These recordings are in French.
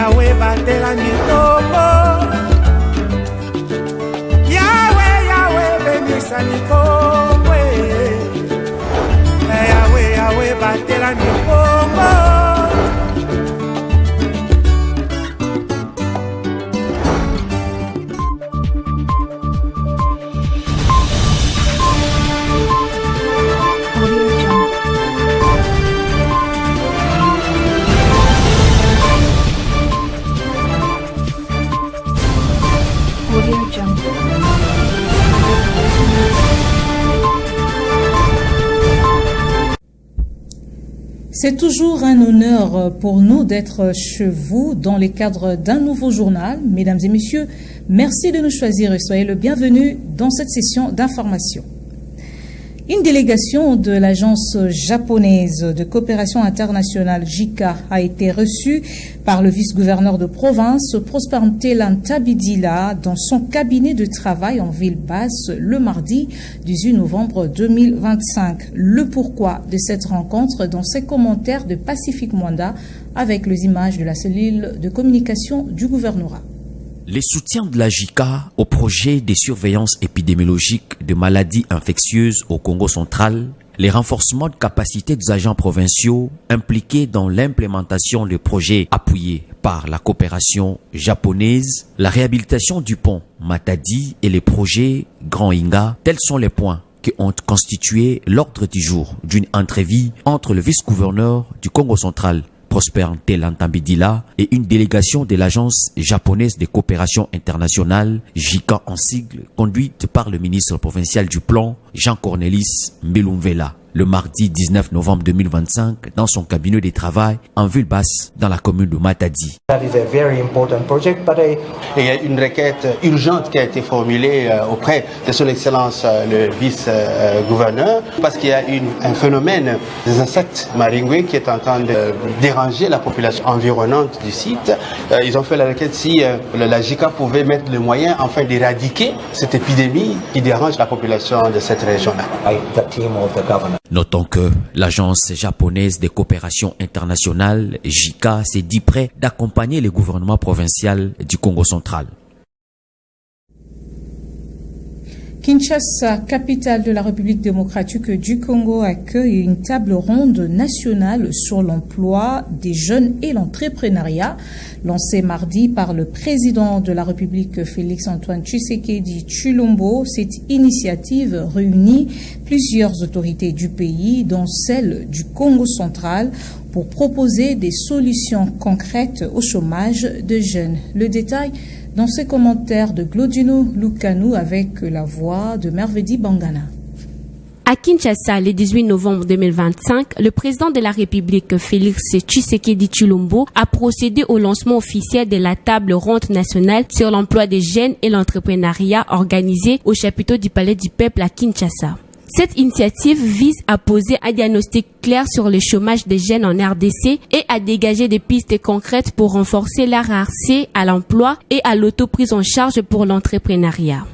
Yahweh batela mikongo. Yahweh, Yahweh benisa mikongo. Yahweh, Yahweh batela mikongo. C'est toujours un honneur pour nous d'être chez vous dans le cadre d'un nouveau journal. Mesdames et messieurs, merci de nous choisir et soyez le bienvenu dans cette session d'information. Une délégation de l'agence japonaise de coopération internationale JICA a été reçue par le vice-gouverneur de province Prosper Ntelantabidila dans son cabinet de travail en ville basse le mardi 18 novembre 2025. Le pourquoi de cette rencontre dans ses commentaires de Pacifique Mwanda avec les images de la cellule de communication du gouvernorat. Les soutiens de la JICA au projet de surveillance épidémiologique de maladies infectieuses au Congo central, les renforcements de capacité des agents provinciaux impliqués dans l'implémentation de projets appuyés par la coopération japonaise, la réhabilitation du pont Matadi et les projets Grand Inga, tels sont les points qui ont constitué l'ordre du jour d'une entrevue entre le vice-gouverneur du Congo central, Prosper Ntelantabidila, et une délégation de l'agence japonaise de coopération internationale, JICA en sigle, conduite par le ministre provincial du plan, Jean-Cornelis Mbelumvela, le mardi 19 novembre 2025 dans son cabinet de travail en ville basse dans la commune de Matadi. Il y a une requête urgente qui a été formulée auprès de son excellence le vice-gouverneur parce qu'il y a un phénomène des insectes maringoués qui est en train de déranger la population environnante du site. Ils ont fait la requête si la JICA pouvait mettre les moyens afin d'éradiquer cette épidémie qui dérange la population de cette région-là. Notons que l'agence japonaise de coopération internationale, JICA, s'est dit prêt d'accompagner le gouvernement provincial du Congo central. Kinshasa, capitale de la République démocratique du Congo, accueille une table ronde nationale sur l'emploi des jeunes et l'entrepreneuriat, lancée mardi par le président de la République Félix-Antoine Tshisekedi Tshilombo. Cette initiative réunit plusieurs autorités du pays, dont celle du Congo central, pour proposer des solutions concrètes au chômage de jeunes. Le détail dans ses commentaires de Glodino Lukanou avec la voix de Mervedi Bangana. À Kinshasa, le 18 novembre 2025, le président de la République, Félix Tshisekedi Tshilombo, a procédé au lancement officiel de la table ronde nationale sur l'emploi des jeunes et l'entrepreneuriat organisée au chapiteau du Palais du Peuple à Kinshasa. Cette initiative vise à poser un diagnostic clair sur le chômage des jeunes en RDC et à dégager des pistes concrètes pour renforcer leur accès à l'emploi et à l'autoprise en charge pour l'entrepreneuriat.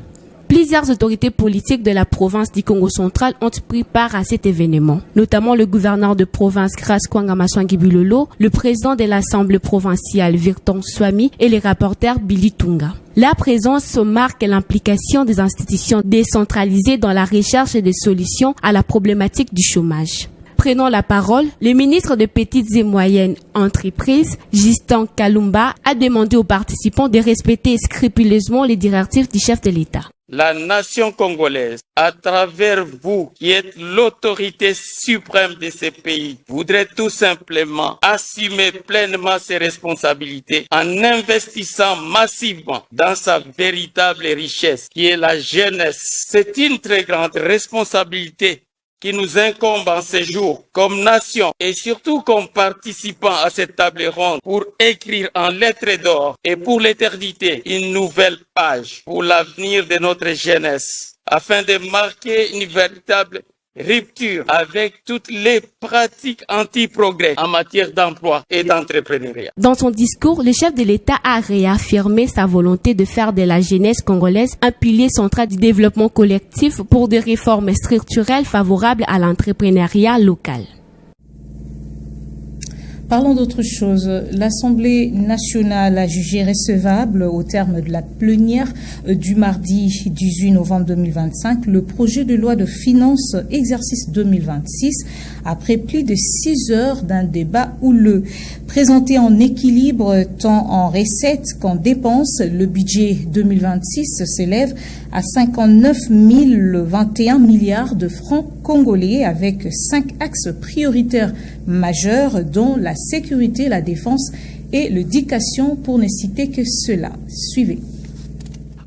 Plusieurs autorités politiques de la province du Congo central ont pris part à cet événement, notamment le gouverneur de province Grace Kwanga-Maswangi Bilolo, le président de l'Assemblée provinciale Virton Swami et le rapporteur Billy Tunga. La présence marque l'implication des institutions décentralisées dans la recherche des solutions à la problématique du chômage. Prenant la parole, le ministre de Petites et Moyennes Entreprises, Justin Kalumba, a demandé aux participants de respecter scrupuleusement les directives du chef de l'État. La nation congolaise, à travers vous, qui êtes l'autorité suprême de ce pays, voudrait tout simplement assumer pleinement ses responsabilités en investissant massivement dans sa véritable richesse, qui est la jeunesse. C'est une très grande responsabilité qui nous incombe en ces jours comme nation et surtout comme participants à cette table ronde pour écrire en lettres d'or et pour l'éternité une nouvelle page pour l'avenir de notre jeunesse afin de marquer une véritable rupture avec toutes les pratiques anti-progrès en matière d'emploi et d'entrepreneuriat. Dans son discours, le chef de l'État a réaffirmé sa volonté de faire de la jeunesse congolaise un pilier central du développement collectif pour des réformes structurelles favorables à l'entrepreneuriat local. Parlons d'autre chose. L'Assemblée nationale a jugé recevable au terme de la plénière du mardi 18 novembre 2025 le projet de loi de finances exercice 2026 après plus de 6 heures d'un débat houleux. Présenté en équilibre tant en recettes qu'en dépenses, le budget 2026 s'élève à 59 021 milliards de francs congolais avec 5 axes prioritaires majeurs dont la sécurité, la défense et l'éducation pour ne citer que cela. Suivez.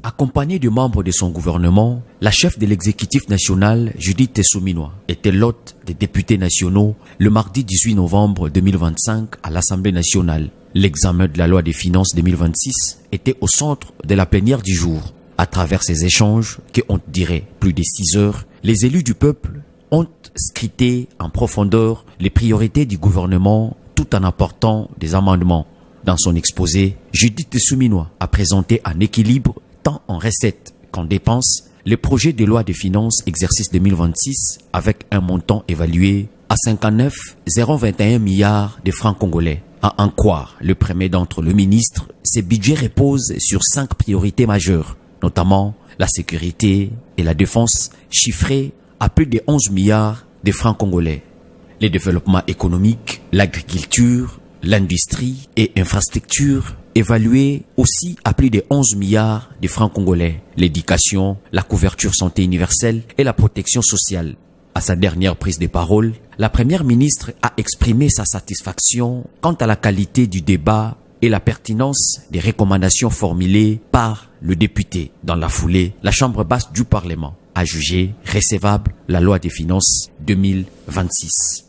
Accompagnée de membres de son gouvernement, la chef de l'exécutif national, Judith Tessouminwa, était l'hôte des députés nationaux le mardi 18 novembre 2025 à l'Assemblée nationale. L'examen de la loi des finances 2026 était au centre de la plénière du jour. À travers ces échanges, qui ont duré plus de 6 heures, les élus du peuple ont scruté en profondeur les priorités du gouvernement tout en apportant des amendements. Dans son exposé, Judith Tessouminwa a présenté en équilibre tant en recettes qu'en dépenses le projet de loi de finances exercice 2026 avec un montant évalué à 59 021 milliards de francs congolais. À en croire le premier d'entre le ministre, ce budget repose sur 5 priorités majeures, notamment la sécurité et la défense chiffrées à plus de 11 milliards de francs congolais. Le développement économique, l'agriculture, l'industrie et infrastructures évaluées aussi à plus de 11 milliards de francs congolais. L'éducation, la couverture santé universelle et la protection sociale. À sa dernière prise de parole, la première ministre a exprimé sa satisfaction quant à la qualité du débat et la pertinence des recommandations formulées par le député. Dans la foulée, la Chambre basse du Parlement a jugé recevable la loi des finances 2026.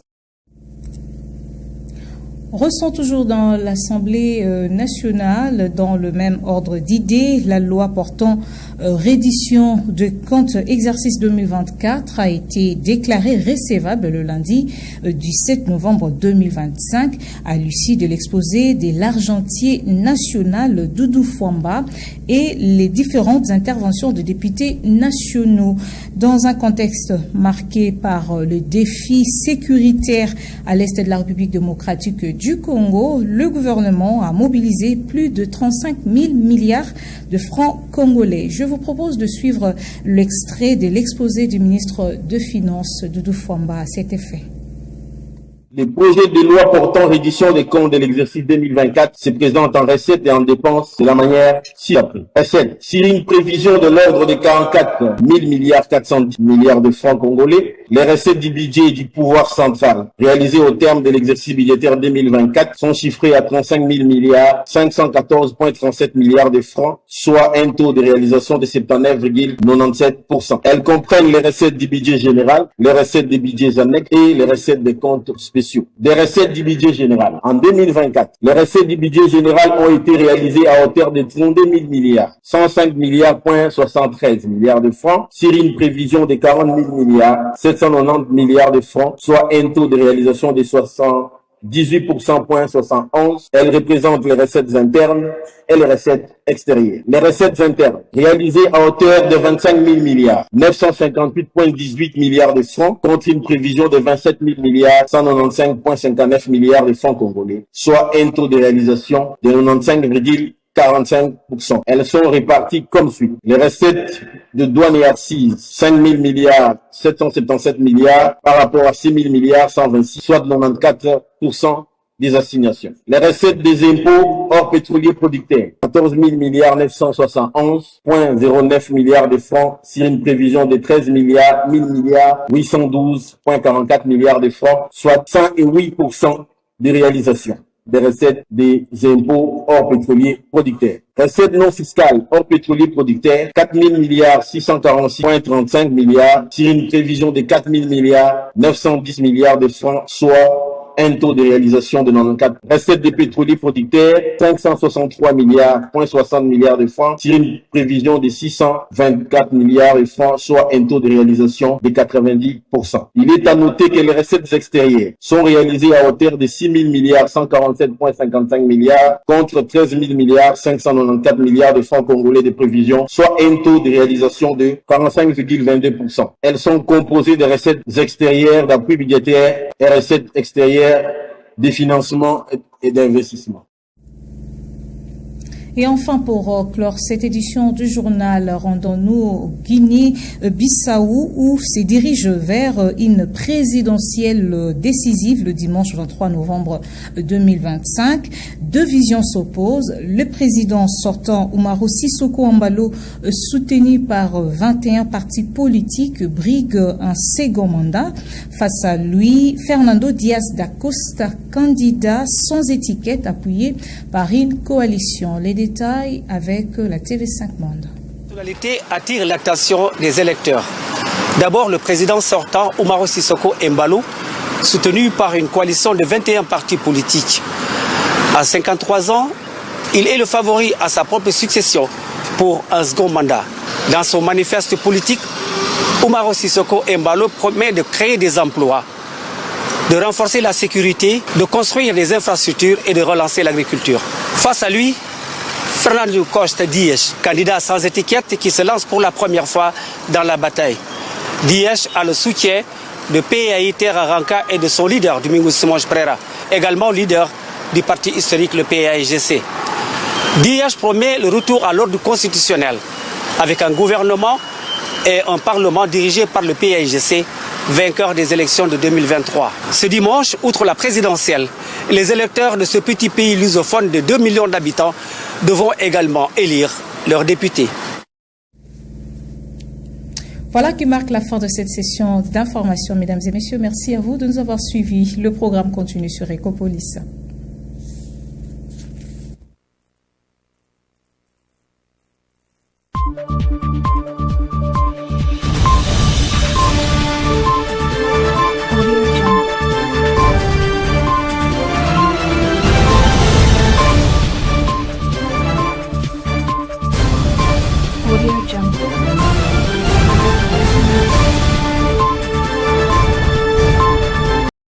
Ressent toujours dans l'Assemblée nationale, dans le même ordre d'idées, la loi portant reddition de comptes exercice 2024 a été déclarée recevable le lundi du 7 novembre 2025 à l'issue de l'exposé de l'argentier national Doudou Fwamba et les différentes interventions de députés nationaux. Dans un contexte marqué par le défi sécuritaire à l'est de la République démocratique du Congo, le gouvernement a mobilisé plus de 35 000 milliards de francs congolais. Je vous propose de suivre l'extrait de l'exposé du ministre de Finances, Doudou Fwamba, à cet effet. Le projet de loi portant reddition des comptes de l'exercice 2024 se présente en recettes et en dépenses de la manière ci-après. Recettes, sur une prévision de l'ordre de 44 000 milliards 410 milliards de francs congolais, les recettes du budget et du pouvoir central réalisées au terme de l'exercice budgétaire 2024 sont chiffrées à 35 000 milliards 514,37 milliards de francs, soit un taux de réalisation de 79,97%. Elles comprennent les recettes du budget général, les recettes des budgets annexes et les recettes des comptes spéciaux. Des recettes du budget général. En 2024, les recettes du budget général ont été réalisées à hauteur de 32 000 milliards, 105 milliards,73 milliards de francs, sur une prévision de 40 000 milliards, 790 milliards de francs, soit un taux de réalisation de 18%,71. Elles représentent les recettes internes et les recettes extérieures. Les recettes internes, réalisées à hauteur de 25 000 milliards, 958,18 milliards de francs, contre une prévision de 27 000 milliards, 195,59 milliards de francs congolais, soit un taux de réalisation de 95,45%. Elles sont réparties comme suit. Les recettes de douane et accises, 5 000 milliards, 777 milliards, par rapport à 6 000 milliards, 126, soit de 94% des assignations. Les recettes des impôts hors pétrolier producteurs, 14 000 milliards 971,09 milliards de francs sur une prévision de 13 milliards 1000 milliards 812,44 milliards de francs, soit 108% des réalisations des recettes des impôts hors pétrolier producteurs. Recettes non fiscales hors pétrolier producteurs, 4 000 milliards 646,35 milliards sur une prévision de 4 000 milliards 910 milliards de francs, soit un taux de réalisation de 94. Recettes des pétroliers producteurs, 563 milliards,60 milliards de francs sur une prévision de 624 milliards de francs, soit un taux de réalisation de 90%. Il est à noter que les recettes extérieures sont réalisées à hauteur de 6 000 milliards 147,55 milliards contre 13 000 milliards 594 milliards de francs congolais de prévision, soit un taux de réalisation de 45,22%. Elles sont composées de recettes extérieures d'appui budgétaire et recettes extérieures des financements et d'investissements. Et enfin, pour clore cette édition du journal, rendons-nous au Guinée-Bissau où se dirige vers une présidentielle décisive le dimanche 23 novembre 2025. Deux visions s'opposent. Le président sortant Umaro Sissoco Embalo, soutenu par 21 partis politiques, brigue un second mandat. Face à lui, Fernando Diaz da Costa, candidat sans étiquette, appuyé par une coalition. Les détails avec la TV5 Monde. L'actualité attire l'attention des électeurs. D'abord, le président sortant, Umaro Sissoco Embalo, soutenu par une coalition de 21 partis politiques. À 53 ans, il est le favori à sa propre succession pour un second mandat. Dans son manifeste politique, Umaro Sissoco Embalo promet de créer des emplois, de renforcer la sécurité, de construire des infrastructures et de relancer l'agriculture. Face à lui, Fernando Costa Dias, candidat sans étiquette qui se lance pour la première fois dans la bataille. Dias a le soutien de PAI Terra Arranca et de son leader, Domingos Simões Pereira, également leader du parti historique, le PAIGC. Dias promet le retour à l'ordre constitutionnel avec un gouvernement et un parlement dirigé par le PAIGC, vainqueur des élections de 2023. Ce dimanche, outre la présidentielle, les électeurs de ce petit pays lusophone de 2 millions d'habitants devront également élire leurs députés. Voilà qui marque la fin de cette session d'information, mesdames et messieurs. Merci à vous de nous avoir suivis. Le programme continue sur Ecopolis.